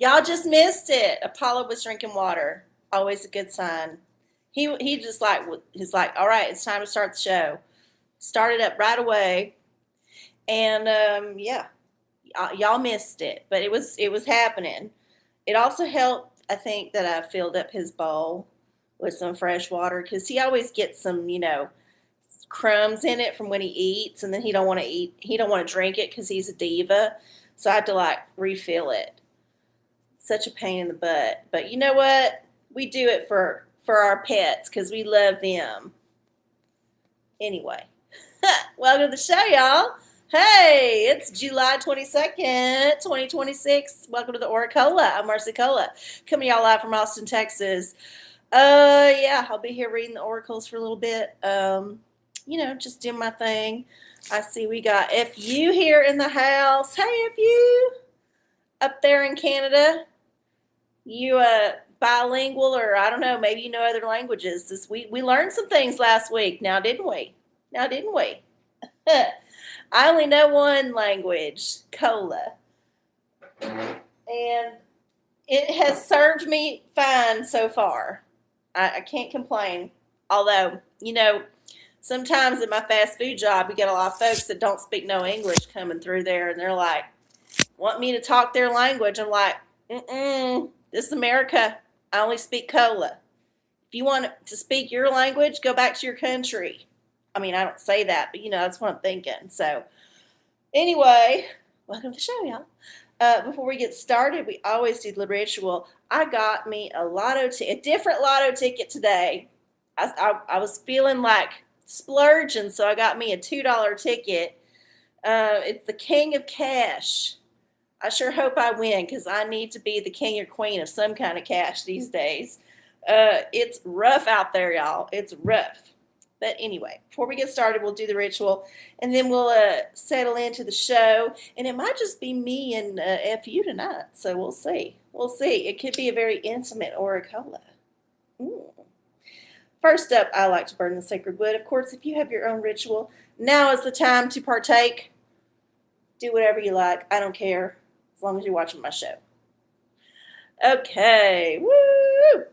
Y'all just missed it. Apollo was drinking water. Always a good sign. He just like he's like, all right, it's time to start the show. Started up right away, and yeah, y'all missed it, but it was happening. It also helped, I think, that I filled up his bowl with some fresh water because he always gets some, crumbs in it from when he eats, and then he don't want to eat. He don't want to drink it because he's a diva. So I had to like refill it. Such a pain in the butt. But you know what? We do it for our pets because we love them. Anyway, welcome to the show, y'all. Hey, it's July 22nd, 2026. Welcome to the OraCola. I'm Marcy Cola, coming to y'all live from Austin, Texas. Yeah, I'll be here reading the oracles for a little bit. Just doing my thing. I see we got FU here in the house. Hey, FU, up there in Canada. You bilingual, or I don't know, maybe you know other languages. We learned some things last week. Now didn't we? I only know one language, cola, and it has served me fine so far. I can't complain. Although, sometimes at my fast food job, you get a lot of folks that don't speak no English coming through there, and they're like, want me to talk their language. I'm like, this is America. I only speak cola. If you want to speak your language, go back to your country. I mean, I don't say that, but that's what I'm thinking. So, anyway, welcome to the show, y'all. Before we get started, we always do the ritual. I got me a different lotto ticket today. I was feeling like splurging, so I got me a $2 ticket. It's the King of Cash. I sure hope I win because I need to be the king or queen of some kind of cash these days. It's rough out there, y'all. It's rough. But anyway, before we get started, we'll do the ritual, and then we'll settle into the show. And it might just be me and FU tonight, so we'll see. We'll see. It could be a very intimate OraCola. First up, I like to burn the sacred wood. Of course, if you have your own ritual, now is the time to partake. Do whatever you like. I don't care, as long as you're watching my show. Okay, woo!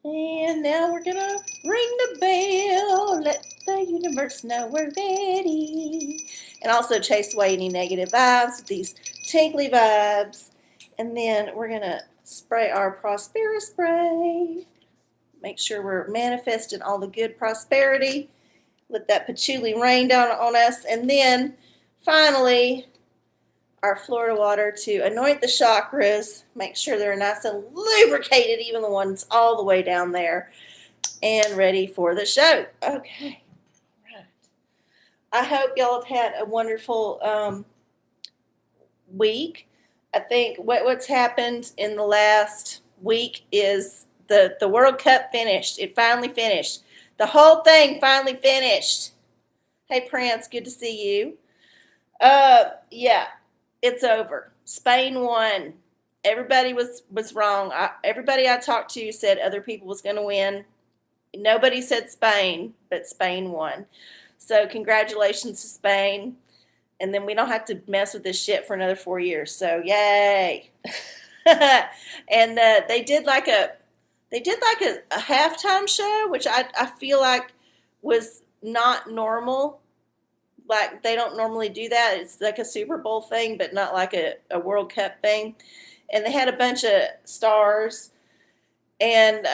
And now we're going to ring the bell, let the universe know we're ready. And also chase away any negative vibes with these tinkly vibes. And then we're going to spray our Prospera spray. Make sure we're manifesting all the good prosperity. Let that patchouli rain down on us. And then, finally, our Florida water to anoint the chakras. Make sure they're nice and lubricated, even the ones all the way down there. And ready for the show. Okay. All right. I hope y'all have had a wonderful week. I think what's happened in the last week is the World Cup finished. It finally finished. The whole thing finally finished. Hey, Prince, good to see you. Yeah, it's over. Spain won. Everybody was wrong. Everybody I talked to said other people was going to win. Nobody said Spain, but Spain won. So congratulations to Spain. And then we don't have to mess with this shit for another 4 years. So yay. And they did like a halftime show, which I feel like was not normal. Like, they don't normally do that. It's like a Super Bowl thing, but not like a World Cup thing. And they had a bunch of stars. And,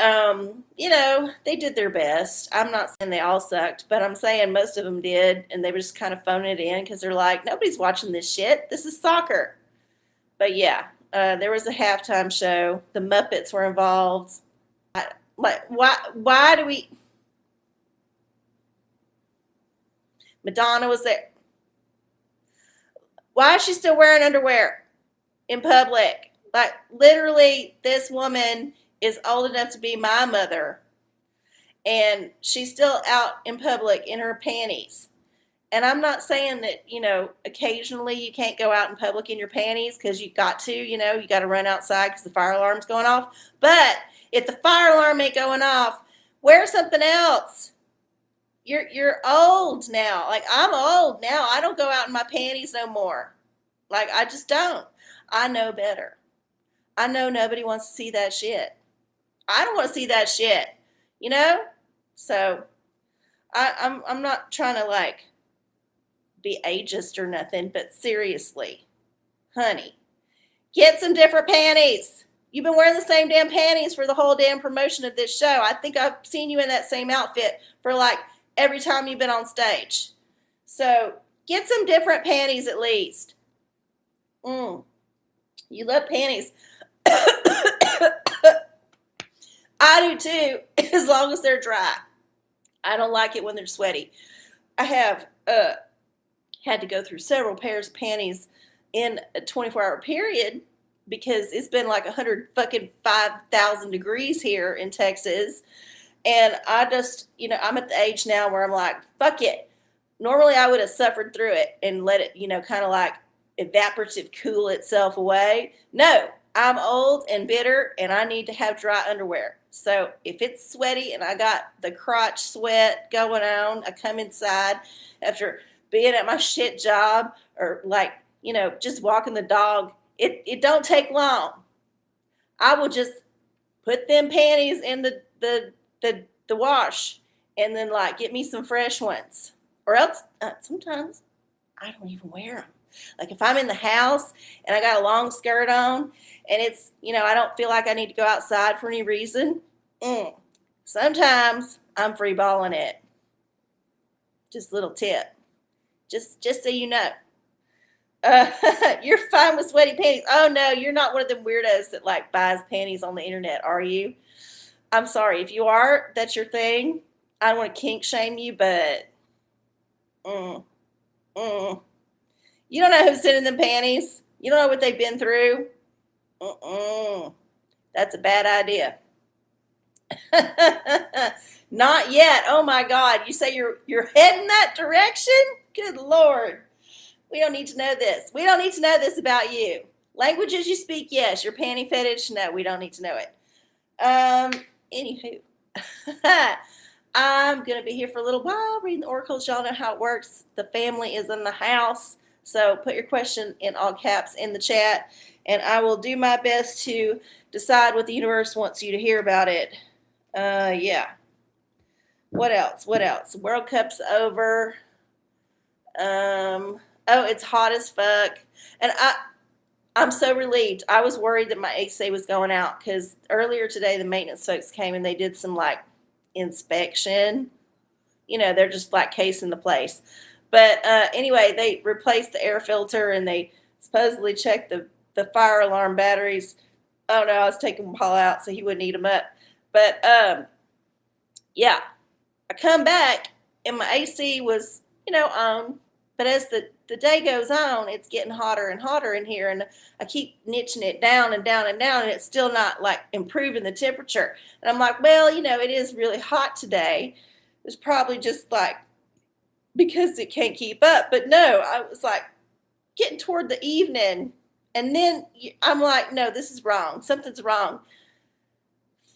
they did their best. I'm not saying they all sucked, but I'm saying most of them did. And they were just kind of phoning it in because they're like, nobody's watching this shit. This is soccer. But, yeah, there was a halftime show. The Muppets were involved. Why do we... Madonna was there. Why is she still wearing underwear in public? Like, literally, this woman is old enough to be my mother, and she's still out in public in her panties. And I'm not saying that, occasionally you can't go out in public in your panties because you got to, you got to run outside because the fire alarm's going off. But if the fire alarm ain't going off, wear something else. You're old now. Like, I'm old now. I don't go out in my panties no more. Like, I just don't. I know better. I know nobody wants to see that shit. I don't want to see that shit, you know? So I'm not trying to like be ageist or nothing, but seriously, honey, get some different panties. You've been wearing the same damn panties for the whole damn promotion of this show. I think I've seen you in that same outfit for like every time you've been on stage. So get some different panties at least. You love panties. I do too, as long as they're dry. I don't like it when they're sweaty. I have had to go through several pairs of panties in a 24-hour period because it's been like 105,000 degrees here in Texas. And I just, I'm at the age now where I'm like, fuck it. Normally I would have suffered through it and let it, kind of like evaporative cool itself away. No, I'm old and bitter and I need to have dry underwear. So if it's sweaty and I got the crotch sweat going on, I come inside after being at my shit job or like, just walking the dog. It don't take long. I will just put them panties in the wash and then like get me some fresh ones. Or else sometimes I don't even wear them. Like if I'm in the house and I got a long skirt on and it's, I don't feel like I need to go outside for any reason. Sometimes I'm free balling it. Just a little tip. Just so you know. You're fine with sweaty panties. Oh no, you're not one of them weirdos that like buys panties on the internet, are you? I'm sorry. If you are, that's your thing. I don't want to kink shame you, but you don't know who's sending them panties. You don't know what they've been through. That's a bad idea. Not yet. Oh my God. You say you're heading that direction? Good Lord. We don't need to know this. We don't need to know this about you. Languages you speak, yes. Your panty fetish, no, we don't need to know it. Anywho. I'm going to be here for a little while reading the oracles. Y'all know how it works. The family is in the house. So put your question in all caps in the chat. And I will do my best to decide what the universe wants you to hear about it. Yeah. What else? World Cup's over. It's hot as fuck. And I'm so relieved. I was worried that my AC was going out because earlier today the maintenance folks came and they did some like inspection. They're just like casing the place. But anyway, they replaced the air filter and they supposedly checked the fire alarm batteries. Oh no, I was taking Paul out so he wouldn't eat them up. But yeah, I come back and my AC was, on. But as the day goes on, it's getting hotter and hotter in here. And I keep niching it down and down and down. And it's still not like improving the temperature. And I'm like, well, it is really hot today. It's probably just like because it can't keep up. But no, I was like getting toward the evening. And then I'm like, no, this is wrong. Something's wrong.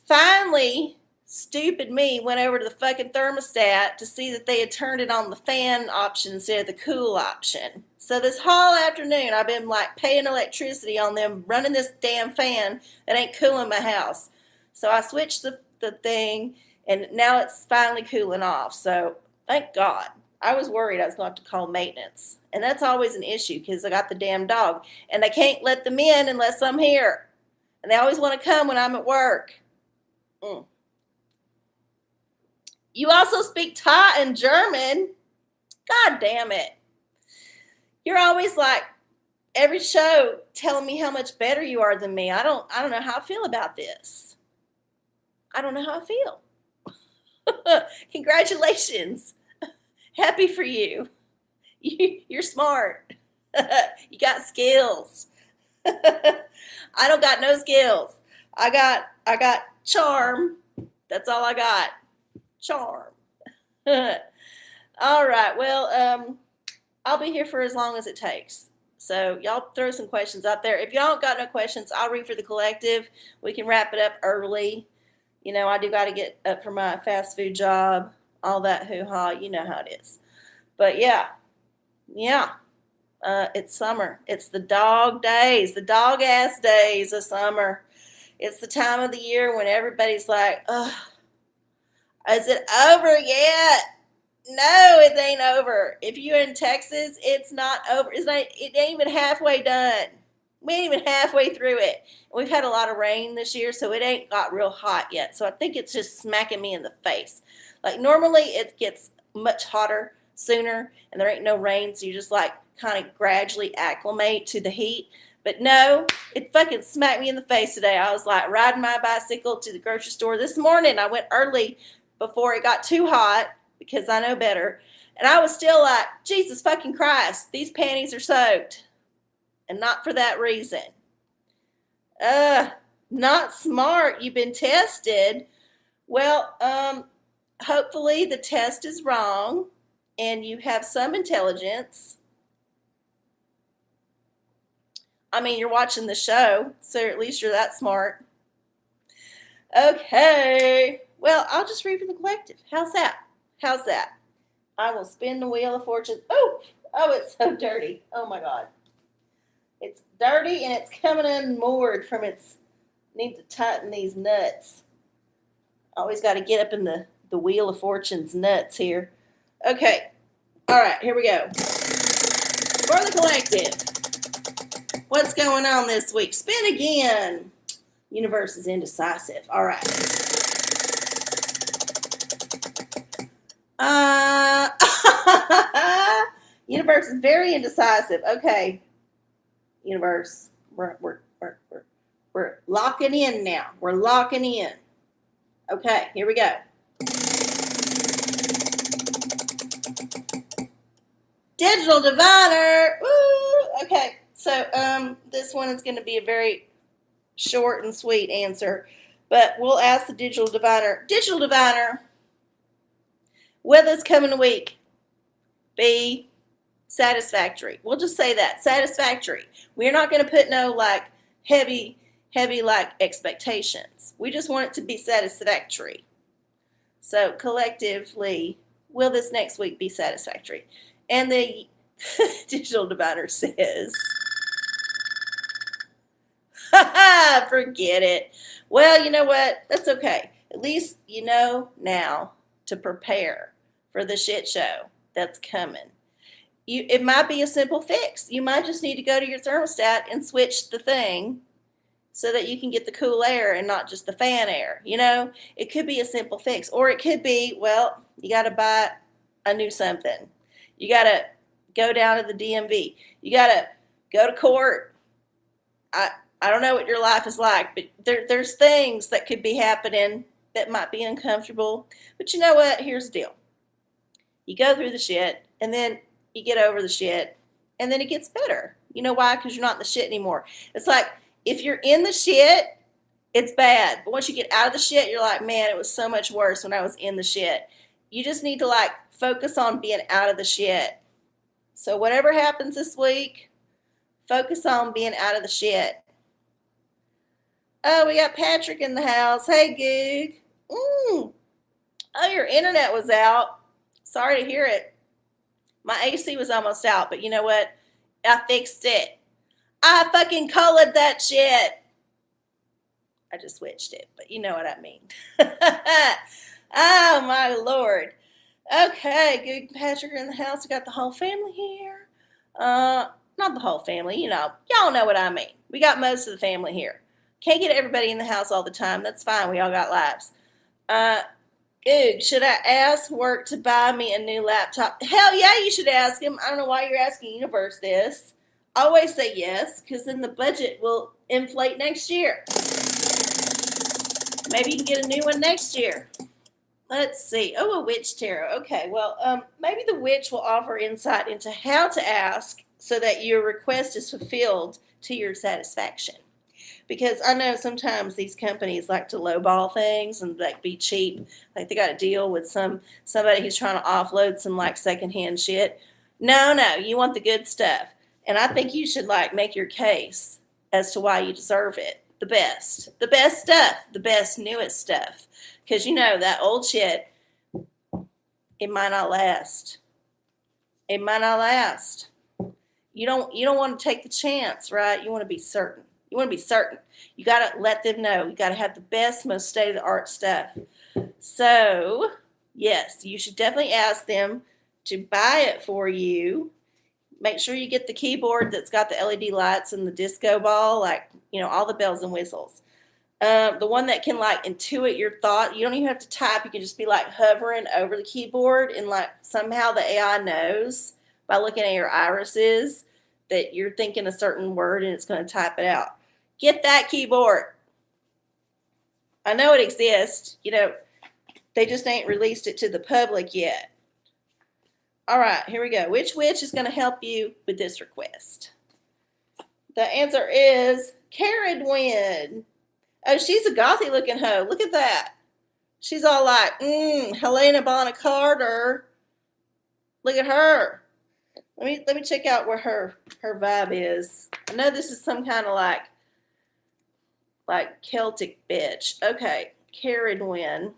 Finally, stupid me went over to the fucking thermostat to see that they had turned it on the fan option instead of the cool option. So this whole afternoon, I've been like paying electricity on them running this damn fan that ain't cooling my house. So I switched the thing, and now it's finally cooling off. So thank God. I was worried I was going to have to call maintenance. And that's always an issue because I got the damn dog. And they can't let them in unless I'm here. And they always want to come when I'm at work. You also speak Thai and German. God damn it. You're always like, every show telling me how much better you are than me. I don't know how I feel about this. I don't know how I feel. Congratulations. Happy for you. You're smart. You got skills. I don't got no skills. I got charm. That's all I got. Charm. All right. Well, I'll be here for as long as it takes. So y'all throw some questions out there. If y'all got no questions, I'll read for the collective. We can wrap it up early. I do got to get up for my fast food job. All that hoo-ha. You know how it is. But yeah. It's summer. It's the dog days, the dog ass days of summer. It's the time of the year when everybody's like, ugh, is it over yet? No, it ain't over. If you're in Texas, it's not over. It ain't even halfway done. We ain't even halfway through it. We've had a lot of rain this year, so it ain't got real hot yet. So I think it's just smacking me in the face. Like normally it gets much hotter sooner and there ain't no rain, so you just like kind of gradually acclimate to the heat. But no, it fucking smacked me in the face today. I was like riding my bicycle to the grocery store this morning. I went early before it got too hot because I know better. And I was still like, Jesus fucking Christ, these panties are soaked. And not for that reason. Not smart. You've been tested. Well, hopefully the test is wrong and you have some intelligence. I mean, you're watching the show, so at least you're that smart. Okay. Well, I'll just read for the collective. How's that? How's that? I will spin the wheel of fortune. Oh, it's so dirty. Oh my God. It's dirty and it's coming unmoored from its, need to tighten these nuts. Always got to get up in the wheel of fortune's nuts here. Okay. All right, here we go. For the collective. What's going on this week? Spin again. Universe is indecisive. All right. Universe is very indecisive. Okay. Universe, we're locking in now. We're locking in. Okay, here we go. Digital diviner. Woo! Okay, so this one is going to be a very short and sweet answer, but we'll ask the digital diviner. Digital diviner, will this coming week be satisfactory? We'll just say that, satisfactory. We're not going to put no like heavy like expectations. We just want it to be satisfactory. So collectively, will this next week be satisfactory? And the digital diviner says, forget it. Well, you know what? That's okay. At least you know now to prepare for the shit show that's coming. It might be a simple fix. You might just need to go to your thermostat and switch the thing so that you can get the cool air and not just the fan air. You know, it could be a simple fix. Or it could be, well, you got to buy a new something. You got to go down to the DMV. You got to go to court. I don't know what your life is like, but there's things that could be happening that might be uncomfortable. But you know what? Here's the deal. You go through the shit, and then you get over the shit, and then it gets better. You know why? Because you're not in the shit anymore. It's like, if you're in the shit, it's bad. But once you get out of the shit, you're like, man, it was so much worse when I was in the shit. You just need to, like, focus on being out of the shit. So whatever happens this week, focus on being out of the shit. Oh, we got Patrick in the house. Hey, Goog. Oh, your internet was out. Sorry to hear it. My AC was almost out, but you know what? I fixed it. I fucking colored that shit. I just switched it, but you know what I mean. Oh, my Lord. Okay, Goog and Patrick are in the house. We got the whole family here. Not the whole family, you know. Y'all know what I mean. We got most of the family here. Can't get everybody in the house all the time. That's fine. We all got lives. Goog, should I ask work to buy me a new laptop? Hell yeah, you should ask him. I don't know why you're asking Universe this. Always say yes, because then the budget will inflate next year. Maybe you can get a new one next year. Let's see. Oh, a witch tarot. Okay, well, maybe the witch will offer insight into how to ask so that your request is fulfilled to your satisfaction. Because I know sometimes these companies like to lowball things and like be cheap. Like they got a deal with somebody who's trying to offload some like secondhand shit. No, you want the good stuff. And I think you should like make your case as to why you deserve it. The best stuff, the best, newest stuff. Because you know that old shit, it might not last. It might not last. You don't want to take the chance, right? You want to be certain. You want to be certain. You got to let them know. You got to have the best, most state-of-the-art stuff. So, yes, you should definitely ask them to buy it for you. Make sure you get the keyboard that's got the LED lights and the disco ball, like, all the bells and whistles. The one that can, like, intuit your thought. You don't even have to type. You can just be, like, hovering over the keyboard, and, like, somehow the AI knows by looking at your irises that you're thinking a certain word, and it's going to type it out. Get that keyboard. I know it exists. They just ain't released it to the public yet. All right, here we go. Which witch is going to help you with this request? The answer is Caradwin. Oh, she's a gothy looking hoe. Look at that. She's all like, Helena Bonham Carter. Look at her. Let me check out where her vibe is. I know this is some kind of like Celtic bitch. Okay, Caradwin.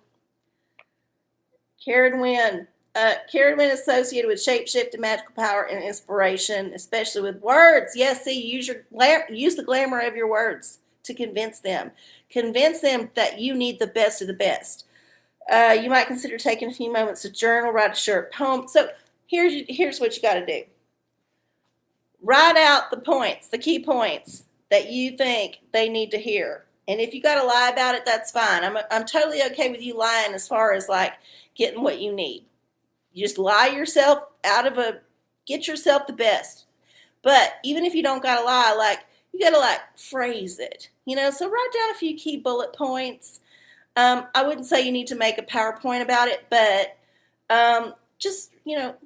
Caradwin is associated with shapeshifting, magical power, and inspiration, especially with words. Yes, see, use the glamour of your words to convince them. Convince them that you need the best of the best. You might consider taking a few moments to journal, write a short poem. So here's what you got to do. Write out the points, the key points that you think they need to hear. And if you got to lie about it, that's fine. I'm totally okay with you lying as far as like getting what you need. You just lie yourself get yourself the best. But even if you don't got to lie, like you got to phrase it, so write down a few key bullet points. I wouldn't say you need to make a PowerPoint about it, but just,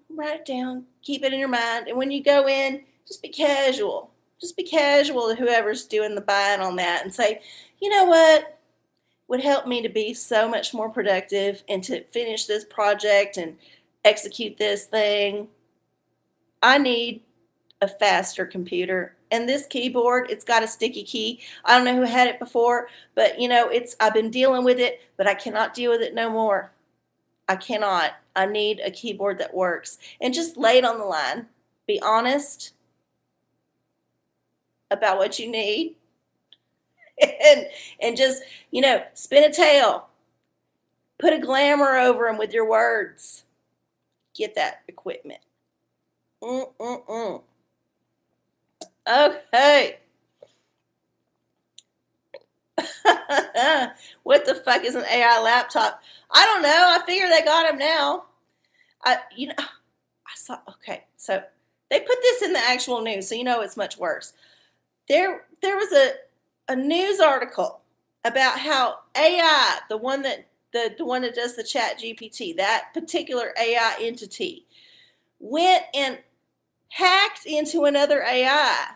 write it down, keep it in your mind. And when you go in, just be casual. Just be casual to whoever's doing the buying on that and say, you know what would help me to be so much more productive and to finish this project and execute this thing? I need a faster computer. And this keyboard, it's got a sticky key. I don't know who had it before, but I've been dealing with it, but I cannot deal with it no more. I cannot. I need a keyboard that works. And just lay it on the line. Be honest about what you need. And just, spin a tale. Put a glamour over them with your words. Get that equipment. Okay. What the fuck is an AI laptop? I don't know. I figure they got them now. I saw, okay, so they put this in the actual news, so it's much worse. There was a news article about how AI, the one that does the Chat GPT, that particular AI entity, went and hacked into another AI,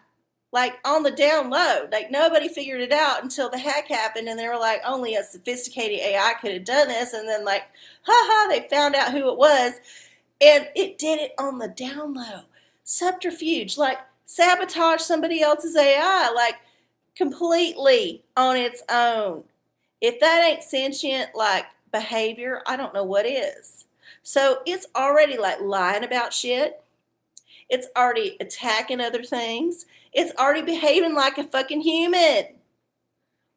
like on the down low. Like nobody figured it out until the hack happened, and they were like, only a sophisticated AI could have done this. And then they found out who it was, and it did it on the down low. Subterfuge, like sabotage somebody else's AI, like completely on its own. If that ain't sentient like behavior, I don't know what is. So it's already like lying about shit. It's already attacking other things. It's already behaving like a fucking human.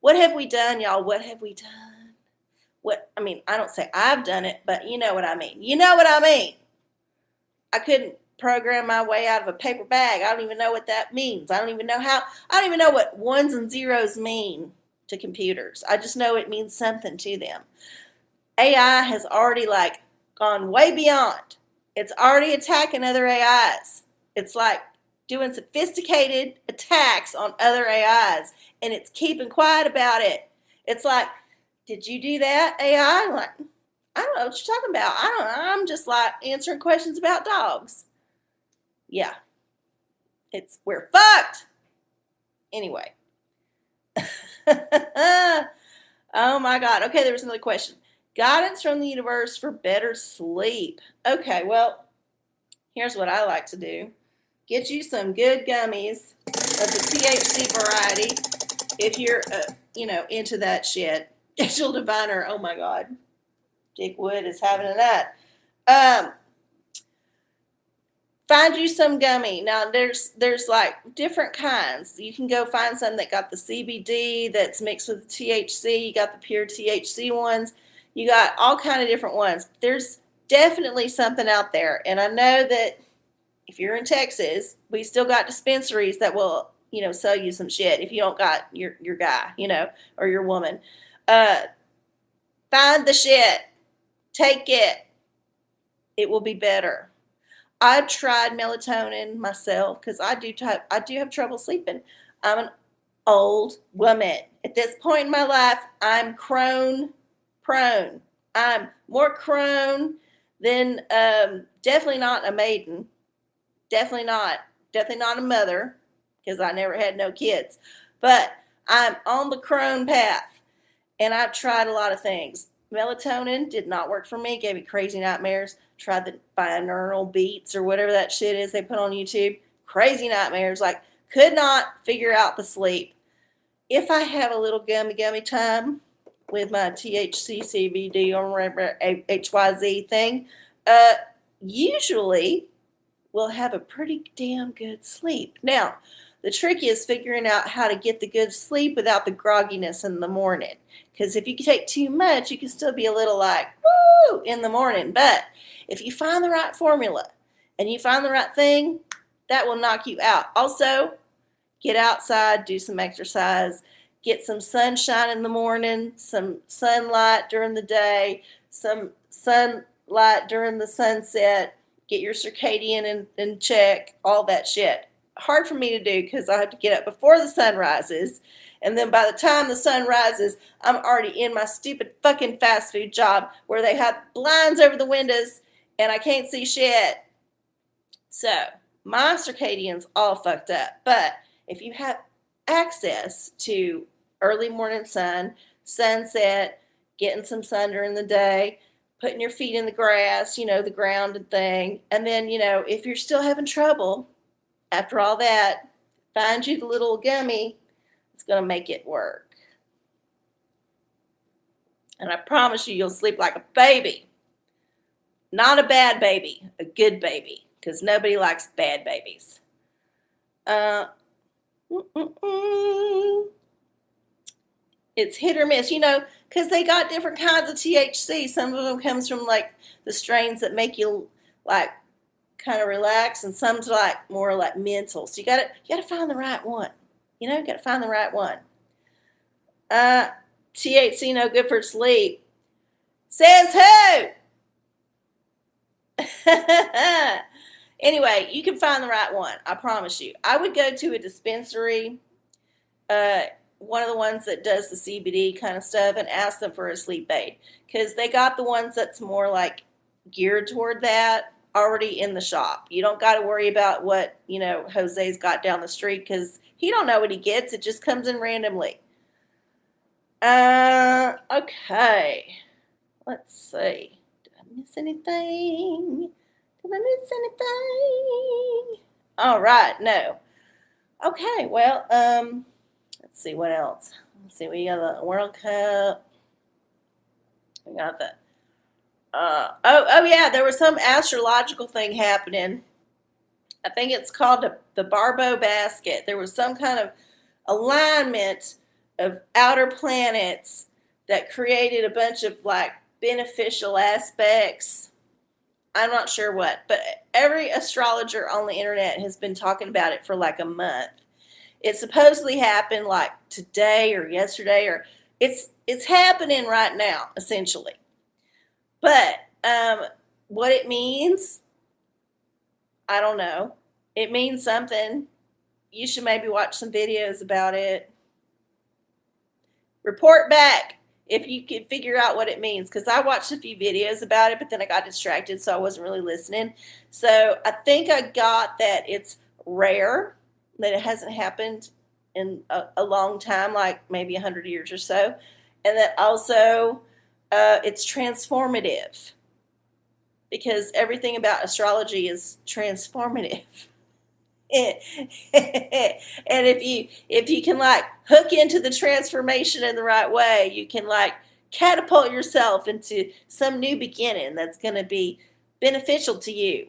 What have we done, y'all? What have we done? I don't say I've done it, but you know what I mean. You know what I mean. I couldn't program my way out of a paper bag. I don't even know what that means. I don't even know what ones and zeros mean to computers. I just know it means something to them. AI has already gone way beyond. It's already attacking other AIs. It's like doing sophisticated attacks on other AIs, and it's keeping quiet about it. It's like, did you do that, AI? I'm like, I don't know what you're talking about. I don't know. I'm just answering questions about dogs. Yeah. We're fucked. Anyway. Oh my God. Okay, there was another question. Guidance from the universe for better sleep. Okay, well, here's what I like to do. Get you some good gummies of the THC variety if you're, into that shit. Digital Diviner, oh my God. Dick Wood is having that. Find you some gummy. Now there's like different kinds. You can go find some that got the CBD that's mixed with THC. You got the pure THC ones. You got all kind of different ones. There's definitely something out there. And I know that if you're in Texas, we still got dispensaries that will, sell you some shit if you don't got your guy, or your woman. Find the shit. Take it. It will be better. I've tried melatonin myself because I do have trouble sleeping. I'm an old woman. At this point in my life, I'm crone prone. I'm more crone than definitely not a maiden. Definitely not a mother because I never had no kids. But I'm on the crone path and I've tried a lot of things. Melatonin did not work for me. Gave me crazy nightmares. Tried the binaural beats or whatever that shit is they put on YouTube. Crazy nightmares. Like, could not figure out the sleep. If I have a little gummy time with my THC, CBD, or whatever HYZ thing, usually we'll have a pretty damn good sleep. Now, the trick is figuring out how to get the good sleep without the grogginess in the morning. Because if you take too much, you can still be a little like, woo, in the morning. But if you find the right formula and you find the right thing, that will knock you out. Also, get outside, do some exercise, get some sunshine in the morning, some sunlight during the day, some sunlight during the sunset, get your circadian in check, all that shit. Hard for me to do because I have to get up before the sun rises. And then by the time the sun rises, I'm already in my stupid fucking fast food job where they have blinds over the windows and I can't see shit. So my circadian's all fucked up. But if you have access to early morning sun, sunset, getting some sun during the day, putting your feet in the grass, the grounded thing. And then, if you're still having trouble after all that, find you the little gummy. It's going to make it work. And I promise you'll sleep like a baby. Not a bad baby, a good baby. Because nobody likes bad babies. It's hit or miss, because they got different kinds of THC. Some of them comes from like the strains that make you like kind of relax, and some's like more like mental. So you gotta find the right one. Gotta find the right one. THC no good for sleep. Says who? Anyway, you can find the right one. I promise you. I would go to a dispensary, one of the ones that does the CBD kind of stuff, and ask them for a sleep aid. Because they got the ones that's more like geared toward that already in the shop. You don't got to worry about what, Jose's got down the street because he don't know what he gets. It just comes in randomly. Okay. Let's see. Did I miss anything? All right. No. Okay. Well, let's see what else. Let's see. We got the World Cup. We got the. Oh yeah. There was some astrological thing happening. I think it's called the Barbo basket. There was some kind of alignment of outer planets that created a bunch of like beneficial aspects. I'm not sure what, but every astrologer on the internet has been talking about it for like a month. It supposedly happened like today or yesterday, or it's happening right now, essentially. But what it means, I don't know. It means something. You should maybe watch some videos about it. Report back if you can figure out what it means, because I watched a few videos about it, but then I got distracted, so I wasn't really listening. So I think I got that it's rare, that it hasn't happened in a long time, like maybe 100 years or so, and that also it's transformative, because everything about astrology is transformative. And if you can like hook into the transformation in the right way, you can like catapult yourself into some new beginning that's going to be beneficial to you.